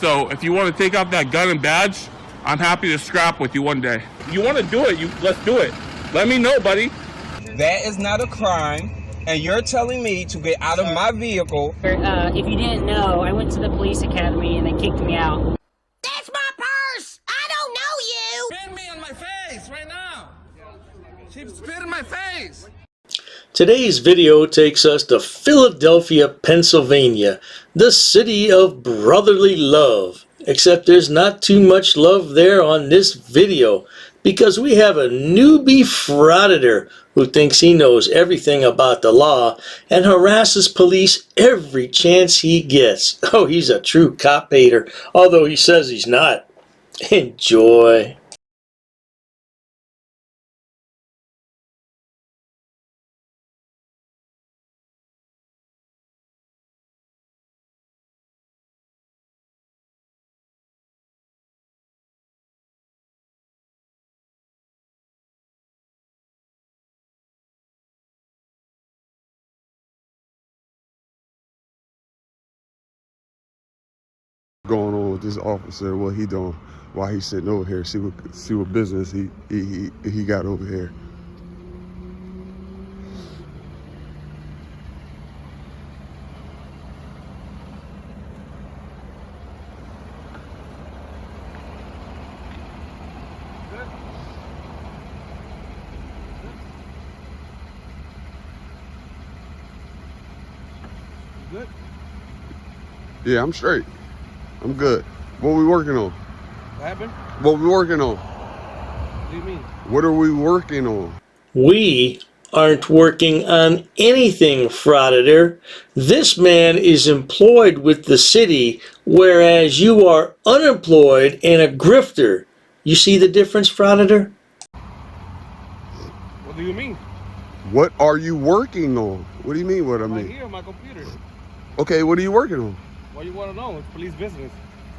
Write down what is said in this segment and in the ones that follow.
So if you want to take out that gun and badge, I'm happy to scrap with you one day. You want to do it, let's do it. Let me know, buddy. That is not a crime, and you're telling me to get out of my vehicle. If you didn't know, I went to the police academy and they kicked me out. That's my purse! I don't know you! Spit me on my face right now! She spit in my face! Today's video takes us to Philadelphia, Pennsylvania, the city of brotherly love. Except there's not too much love there on this video because we have a newbie frauditor who thinks he knows everything about the law and harasses police every chance he gets. Oh, he's a true cop hater, although he says he's not. Enjoy. Going on with this officer, what he doing while he's sitting over here, see what business he got over here. Good? Yeah, I'm straight. I'm good. What we working on? What happened? What we working on? What do you mean? What are we working on? We aren't working on anything, Frauditor. This man is employed with the city, whereas you are unemployed and a grifter. You see the difference, Frauditor? What do you mean? What are you working on? What do you mean what I mean? Right here on my computer. Okay, what are you working on? What do you want to know? It's police business.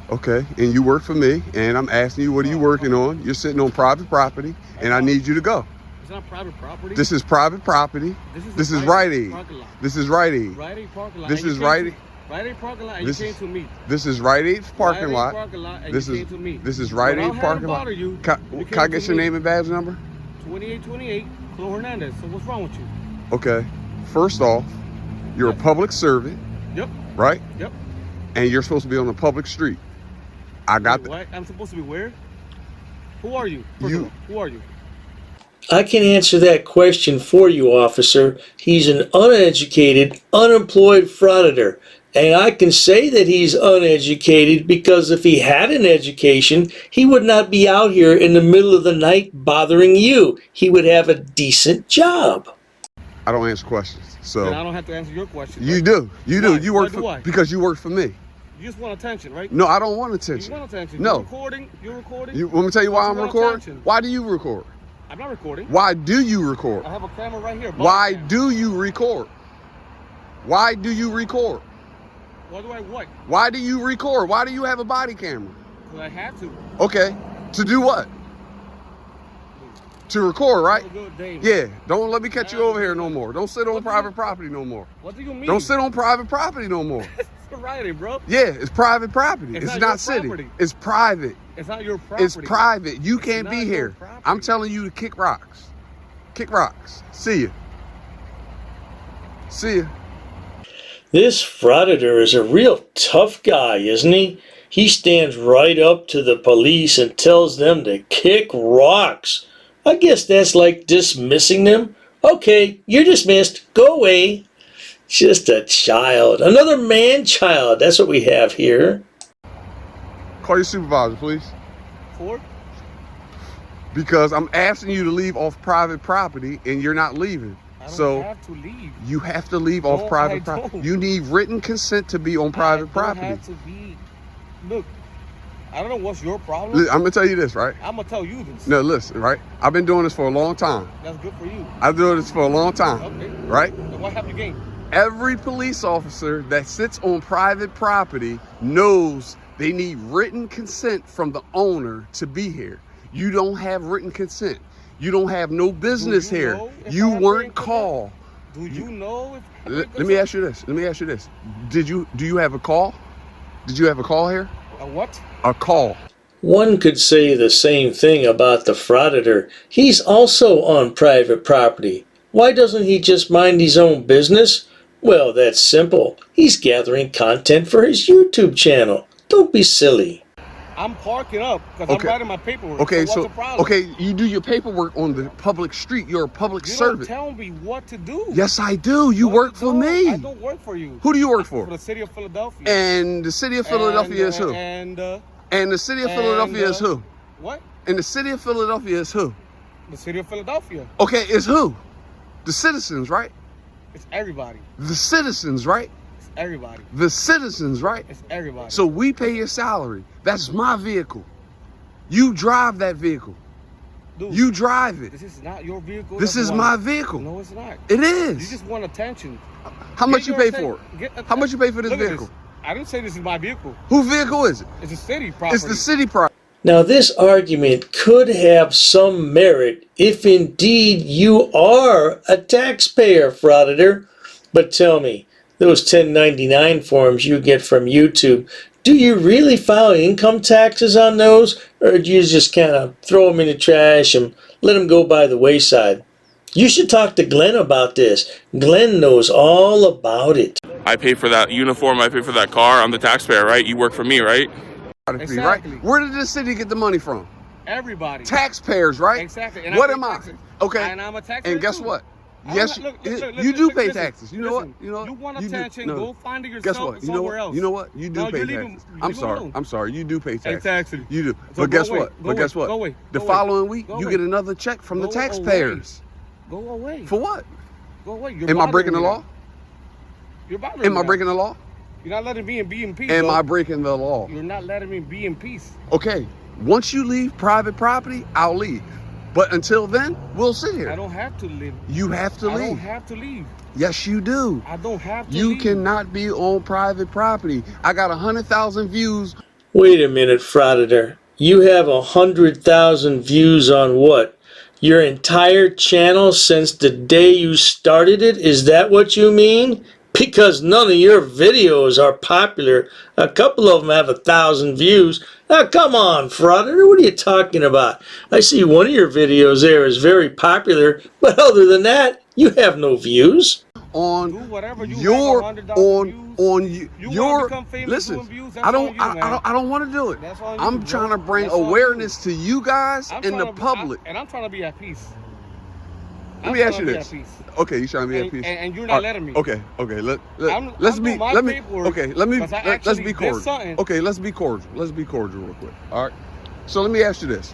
Okay, and you work for me, and I'm asking you, what are you working on? You're sitting on private property, and I need you to go. It's not private property. This is private property. This is Rite Aid. This is Rite Aid. Rite Aid parking lot. This is Rite Aid. Rite Aid parking lot, and you came to me. This is Rite Aid's parking lot. This is This is Rite Aid parking lot. Can I get your name and badge number? 2828, Chloe Hernandez. So what's wrong with you? Okay. First off, you're a public servant. Yep. Right? Yep. And you're supposed to be on a public street. I got that. What? I'm supposed to be where? Who are you? Who are you? I can answer that question for you, officer. He's an uneducated, unemployed frauditor. And I can say that he's uneducated because if he had an education, he would not be out here in the middle of the night bothering you. He would have a decent job. I don't answer questions. So Then I don't have to answer your question. you right? do. You do. Why? You work Why do I? because you work for me. You just want attention, right? No, I don't want attention. You want attention. No. You're recording. You're recording. You want me to tell you why You I'm want recording? attention. Why do you record? I'm not recording. Why do you record? I have a camera right here. Why camera. do you record? Why do you record? Why do I what? Why do you record? Why do you have a body camera? Because I had to. Okay. To do what? To record, right? Have a good day, man. Yeah. Don't let me catch you over here no more. Don't sit on private property no more. What do you mean? Don't sit on private property no more. It's Friday, bro. Yeah, it's private property. It's It's not not your city. property. It's private. It's not your property. It's private. You can't not be your here. property. I'm telling you to kick rocks. Kick rocks. See ya. See ya. This frauditor is a real tough guy, isn't he? He stands right up to the police and tells them to kick rocks. I guess that's like dismissing them. Okay, you're dismissed. Go away. Just a child. Another man-child. That's what we have here. Call your supervisor, please. For? Because I'm asking you to leave off private property and you're not leaving. I don't So have to leave. you have to leave No, off private I property. don't. You need written consent to be on private I property. have to be. Look, I don't know what's your problem. I'm gonna tell you this, right? I'm gonna tell you this. No, listen, right? I've been doing this for a long time. That's good for you. I've been doing this for a long time, Okay. right? Then what have you gained? Every police officer that sits on private property knows they need written consent from the owner to be here. You don't have written consent. You don't have no business you here. know if You I have weren't written consent? called. Do you know if Let me ask you this. Let me ask you this. Do you have a call? Did you have a call here? A what? A call. One could say the same thing about the Frauditor. He's also on private property. Why doesn't he just mind his own business? Well, that's simple. He's gathering content for his YouTube channel. Don't be silly. I'm parking up because I'm writing my paperwork. Okay, so so what's the problem? okay, you do your paperwork on the public street. You're a public You servant. don't tell me what to do. Yes, I do. You No, work you for don't. me. I don't work for you. Who do you work for? For the city of Philadelphia. And the city of Philadelphia is who? And the city of Philadelphia is who? what? And the city of Philadelphia is who? The city of Philadelphia. Okay, is who? The citizens, right? It's everybody. The citizens, right? It's everybody. The citizens, right? It's everybody. So we pay your salary. That's my vehicle. You drive that vehicle. Dude, You drive it. this is not your vehicle. This That's is why. my vehicle. No, it's not. It You is. just want attention. How much you Get pay your for atten- it? get How much you pay for this Look at vehicle? I didn't say this is my vehicle. Whose vehicle is it? It's a city property. It's the city property. Now, this argument could have some merit if indeed you are a taxpayer, Frauditor. But tell me, those 1099 forms you get from YouTube, do you really file income taxes on those? Or do you just kind of throw them in the trash and let them go by the wayside? You should talk to Glenn about this. Glenn knows all about it. I pay for that uniform. I pay for that car. I'm the taxpayer, right? You work for me, right? Exactly. Right? Where did the city get the money from? Everybody. Taxpayers, right? Exactly. And What I am pay I? taxes. Okay. And I'm a taxpayer. And guess too. what? I'm Yes, not- you do pay listen, taxes. You know listen, what? You know. You want you do- attention? no. Go find it yourself Guess what? You know somewhere what? else. You know what? You do No, pay you leave taxes. him- I'm leave him sorry. alone. I'm sorry. You do pay taxes. Exactly. You do. So But go guess away. what? Go But guess away. what? Go away. The Go following away. week, Go you away. get another check from the Go taxpayers. Go away. For what? Go away. You're Am I breaking the bothering me law? now. You're bothering Am me I now. breaking the law? You're not letting me be in peace. Am bro. I breaking the law? You're not letting me be in peace. Okay. Once you leave private property, I'll leave. But until then, we'll sit I here. don't have to leave. You have to I don't leave. have to leave. Yes, you do. I don't have to You leave. cannot be on private property. I got 100,000 views. Wait a minute, Frauditor. You have 100,000 views on what? Your entire channel since the day you started it? Is that what you mean? Because none of your videos are popular. A couple of them have 1,000 views. Now, come on, Frauditor. What are you talking about? I see one of your videos there is very popular, but other than that, you have no views. On Do whatever you your have 100,000 views. on you, You your wanna become famous listen. doing views, that's I don't on you, man. I don't want to do it. That's on you, I'm bro. trying to bring That's on you. awareness to you guys I'm and the trying to- public. and I'm trying to be at peace. Let me ask you trying to be this. at peace. Okay, you trying to be at And- peace. and you're not All right, letting me. Okay, okay. I'm Let's doing be my let me paperwork okay. Let me because I let's actually be did cordial. something. Okay, let's be cordial. Let's be cordial real quick. All right. So let me ask you this: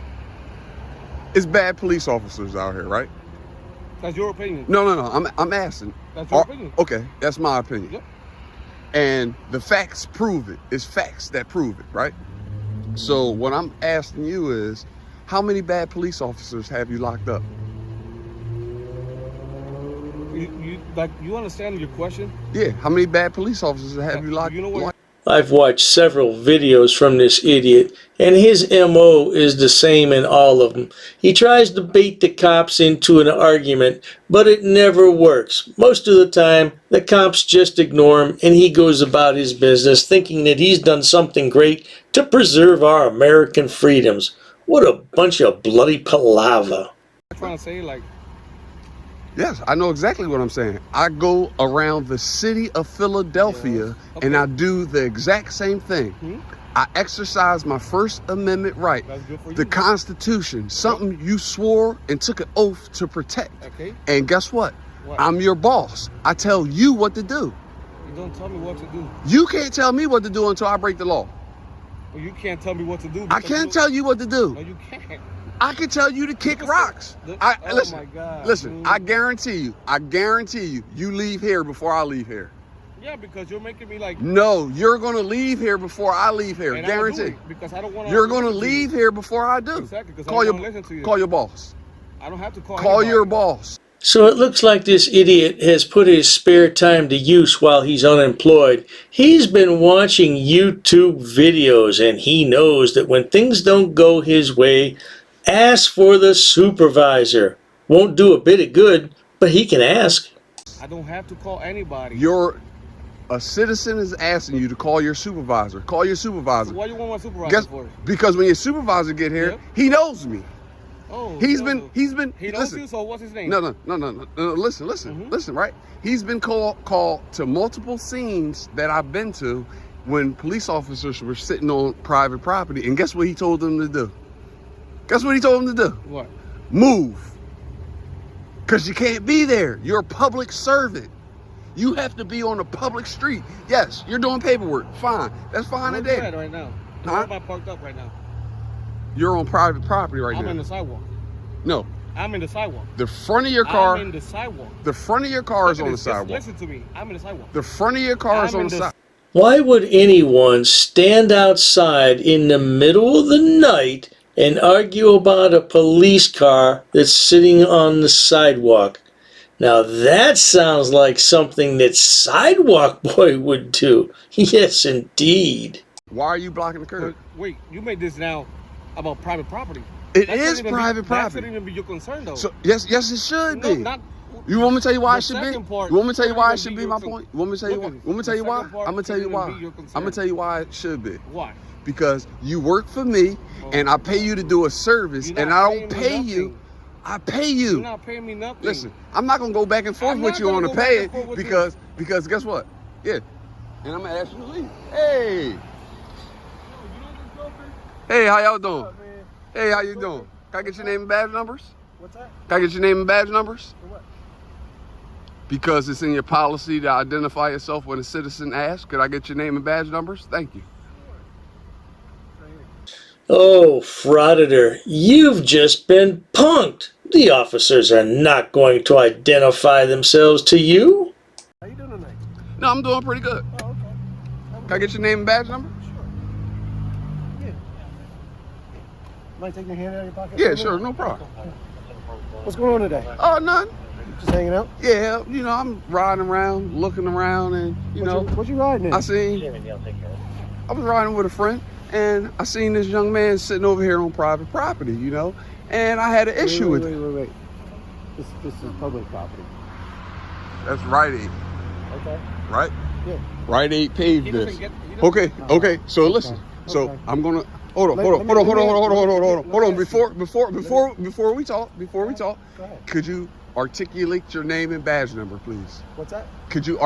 it's bad police officers out here, right? That's your opinion. No. I'm asking. That's your opinion. Okay, that's my opinion. Yep. And the facts prove it. It's facts that prove it, right? So what I'm asking you is, how many bad police officers have you locked up? You understand your question? Yeah, how many bad police officers have you locked You know what? up? I've watched several videos from this idiot, and his MO is the same in all of them. He tries to bait the cops into an argument, but it never works. Most of the time, the cops just ignore him, and he goes about his business thinking that he's done something great to preserve our American freedoms. What a bunch of bloody palaver. I'm trying to say, like, Yes, I know exactly what I'm saying. I go around the city of Philadelphia Yes. Okay. and I do the exact same thing. Hmm? I exercise my First Amendment right. That's good for The you. Constitution, something you swore and took an oath to protect. Okay. And guess what? What? I'm your boss. I tell you what to do. You don't tell me what to do. You can't tell me what to do until I break the law. Well, you can't tell me what to do. I can't tell you what to do. No, you can't. I can tell you to kick Listen, rocks. oh Listen, my God, listen, dude. I guarantee you, you leave here before I leave here. Yeah, because you're making me like. No, you're gonna leave here before I leave here. And I'm gonna do Guarantee. it because I don't want to. You're gonna leave here before I do. Exactly, because Call I your don't want to listen to you. call your boss. I don't have to call. Call anybody. your boss. So it looks like this idiot has put his spare time to use while he's unemployed. He's been watching YouTube videos, and he knows that when things don't go his way, ask for the supervisor. Won't do a bit of good, but he can ask. I don't have to call anybody. A citizen is asking you to call your supervisor. Call your supervisor. Why you want my supervisor for? Because when your supervisor get here, Yep. he knows me. Oh, He's he been. He knows you, so what's his name? No. Listen, listen. Right? He's been called to multiple scenes that I've been to when police officers were sitting on private property, and guess what he told them to do? Guess what he told them to do? What? Move. Because you can't be there. You're a public servant. You have to be on a public street. Yes, you're doing paperwork. Fine. That's fine Where's today. you at right now? Huh? Where am I parked up right now? You're on private property right I'm now. in the sidewalk. No. I'm in the sidewalk. The front of your car. I'm in the sidewalk. The front of your car is Look at on the this. Just sidewalk. listen to me. I'm in the sidewalk. The front of your car is I'm on in the the- side. Why would anyone stand outside in the middle of the night and argue about a police car that's sitting on the sidewalk? Now that sounds like something that Sidewalk Boy would do. Yes, indeed. Why are you blocking the curb? Wait, you made this now about private property. It That is shouldn't even private That property. shouldn't even be your concern, though. So yes, it should no, be. not. You want me to tell you why The it should be? second part You want me to tell you why it shouldn't should even be be my your point? You want me to tell you Look why? at it. You want me to tell The you why? second part I'm gonna tell you shouldn't why. even be your concern. I'm gonna tell you why it should be. Why? Because you work for me and I pay you to do a service, You're and not I don't paying me pay you. nothing. I pay You're you. not paying me nothing. Listen, I'm not gonna go back and forth I'm with not you on gonna the go back pay and forth with because guess what? Yeah. And I'm gonna ask you to leave. Hey. Hey, how y'all doing? Hey, how you doing? Can I get your name and badge numbers? What's that? Can I get your name and badge numbers? For what? Because it's in your policy to identify yourself when a citizen asks. Could I get your name and badge numbers? Thank you. Oh, Frauditor, you've just been punked. The officers are not going to identify themselves to you. How you doing tonight? No, I'm doing pretty good. Oh, okay. Can I get your name and badge number? Sure. Yeah. Mind taking your hand out of your pocket? Yeah, sure, no problem. What's going on today? Oh, none. Just hanging out? Yeah, you know, I'm riding around, looking around, and What you riding in? I was riding with a friend, and I seen this young man sitting over here on private property, and I had an issue with it. Wait. This is public property. That's Rite Aid, Okay. right? Yeah. Rite Aid paved He this. doesn't get- he doesn't- Okay. So listen. So Okay. I'm gonna hold on. Before we talk. Go ahead. Could you articulate your name and badge number, please? What's that? Could you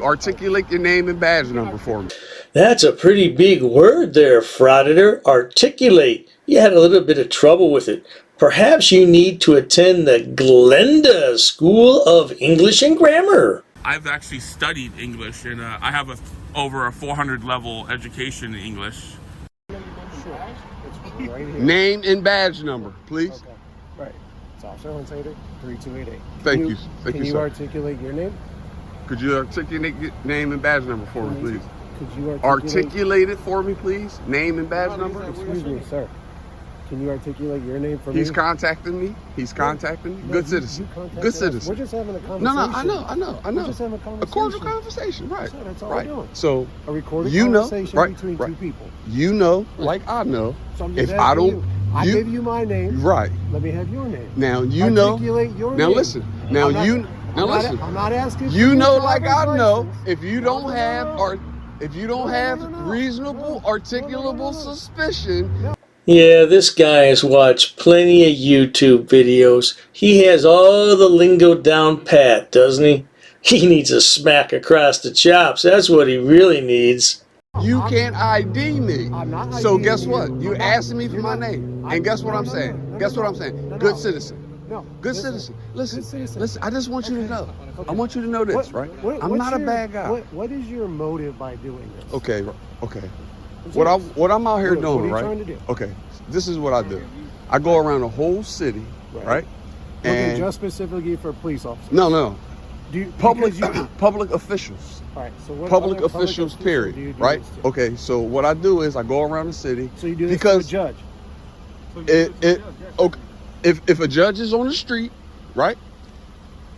articulate your name and badge number for me? That's a pretty big word there, Frauditor. Articulate. You had a little bit of trouble with it. Perhaps you need to attend the Glenda School of English and Grammar. I've actually studied English, and I have over a 400 level education in English. Sure. It's right here. Name and badge number, please. Okay. Right. It's Officer Hunsader, 3288. Thank you, Can you sir. articulate your name? Could you articulate your name and badge number for me, please? Could you Articulate it for me, please. Name and badge number. Excuse me, sir. Can you articulate your name for me? He's contacting me. No, Good you citizen. contacted Good us. citizen. We're just having a conversation. No, I know. We're just having a conversation. A cordial conversation, right? Sure, that's all right. we're doing. So A recorded you know, conversation right, between right. two people. you know, like I know, So I'm just if I asking don't, you. I gave you my name. right Let me have your name. now, you know. Articulate your Now name. listen. Now I'm not- you. Now I'm not- listen. I'm not asking. for You your know, like I driver's know, license. if you don't No. have or if you don't have reasonable, articulable No. suspicion. Yeah, this guy has watched plenty of YouTube videos. He has all the lingo down pat, doesn't he? He needs a smack across the chops. That's what he really needs. You can't ID me. I'm not So IDing guess you. what? You're I'm not- asking me for you're my not- name. I- And guess what no, I'm no, saying? no, Guess no, what I'm saying? no, Good no. citizen. No. Good citizen. Listen. Good citizen. Listen. I just want you to know. Okay. I want you to know this, right? I'm what's not a your- bad guy. What is your motive by doing this? Okay. What's What yours? I'm out here What are doing, you right? trying to do? Okay. This is what I do. I go around the whole city, right? Looking And just specifically for police officers. no. Do you, Public because you, public officials. all right, so what Public other officials, officials period. do you do Right? this to? Okay, so what I do is I go around the city. So you do this because to a judge. okay, if a judge is on the street, right,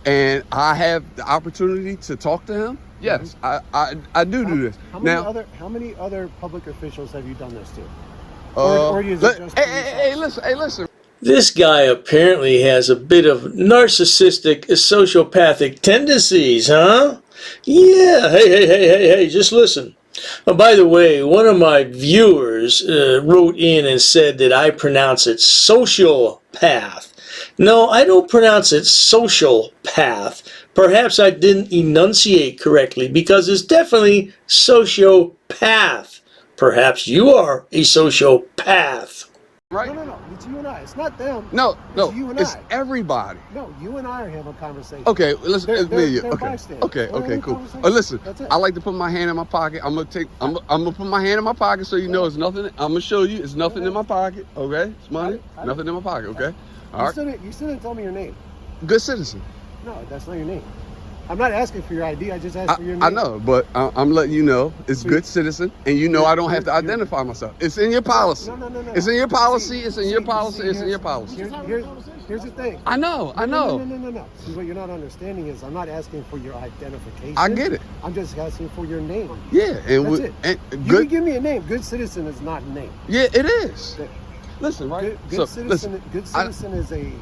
and I have the opportunity to talk to him, yes, I do this. How many other public officials have you done this to? Or is it just hey, police listen. This guy apparently has a bit of narcissistic, sociopathic tendencies, huh? Yeah, hey, just listen. By the way, one of my viewers wrote in and said that I pronounce it social path. No, I don't pronounce it social path. Perhaps I didn't enunciate correctly because it's definitely sociopath. Perhaps you are a sociopath. Right? No. It's you and I. It's not them. No, you and it's I. everybody. No, you and I are having a conversation. Okay, listen, it's me and you. They're Okay, bystanders. okay, We're having a cool. conversation. Listen, That's it. I like to put my hand in my pocket. I'm gonna put my hand in my pocket so you know it's nothing. I'm gonna show you it's nothing in my pocket. Okay, it's money, nothing in my pocket. Okay, all right. You still didn't tell me your name. Good citizen. No, that's not your name. I'm not asking for your ID. I just asked for your name. I know, but I'm letting you know it's good citizen, and you know I don't have to identify myself. It's in your policy. No. It's in your policy. It's in your policy. It's in your policy. Here's the thing. I know. No. See, what you're not understanding is I'm not asking for your identification. I get it. I'm just asking for your name. Yeah, and That's it. And You can give me a name. Good citizen is not a name. Yeah, it is. Listen, right? Good citizen is a...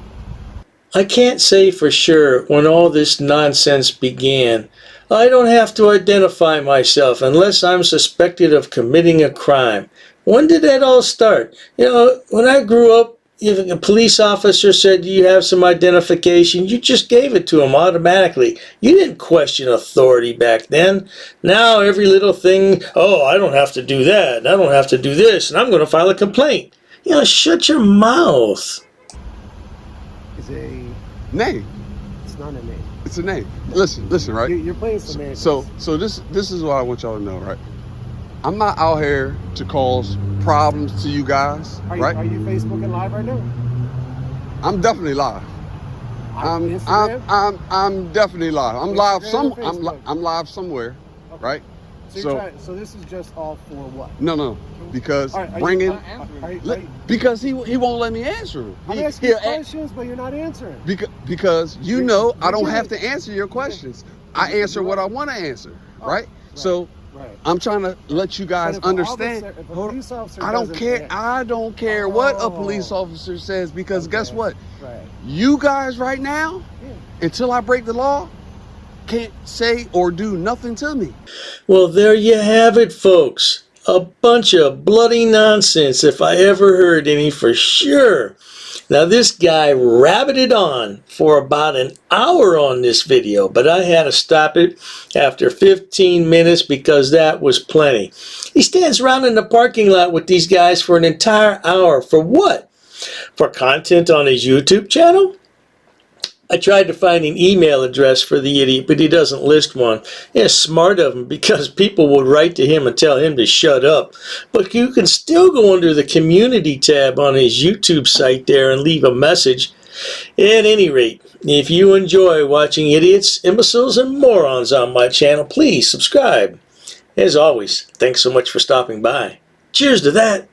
I can't say for sure when all this nonsense began. I don't have to identify myself unless I'm suspected of committing a crime. When did that all start? You know, when I grew up, if a police officer said, "Do you have some identification?" you just gave it to him automatically. You didn't question authority back then. Now every little thing, "Oh, I don't have to do that, and I don't have to do this, and I'm going to file a complaint." You know, shut your mouth. Is a name. It's not a name. It's a name. Listen, right? You're playing semantics. So this is what I want y'all to know, right? I'm not out here to cause problems to you guys, right? Are you Facebooking live right now? I'm definitely live. I'm definitely live. I'm live I'm live somewhere, okay. Right? So this is just all for what? No. Because because he won't let me answer them. I'm asking you questions, but you're not answering. Because you know I don't have to answer your questions. I answer what I want to answer, right? So I'm trying to let you guys understand. I don't care. I don't care what a police officer says because guess what? You guys right now, until I break the law, can't say or do nothing to me. Well, there you have it, folks. A bunch of bloody nonsense, if I ever heard any, for sure. Now, this guy rabbited on for about an hour on this video, but I had to stop it after 15 minutes because that was plenty. He stands around in the parking lot with these guys for an entire hour. For what? For content on his YouTube channel? I tried to find an email address for the idiot, but he doesn't list one. Yeah, smart of him, because people would write to him and tell him to shut up. But you can still go under the community tab on his YouTube site there and leave a message. At any rate, if you enjoy watching idiots, imbeciles, and morons on my channel, please subscribe. As always, thanks so much for stopping by. Cheers to that.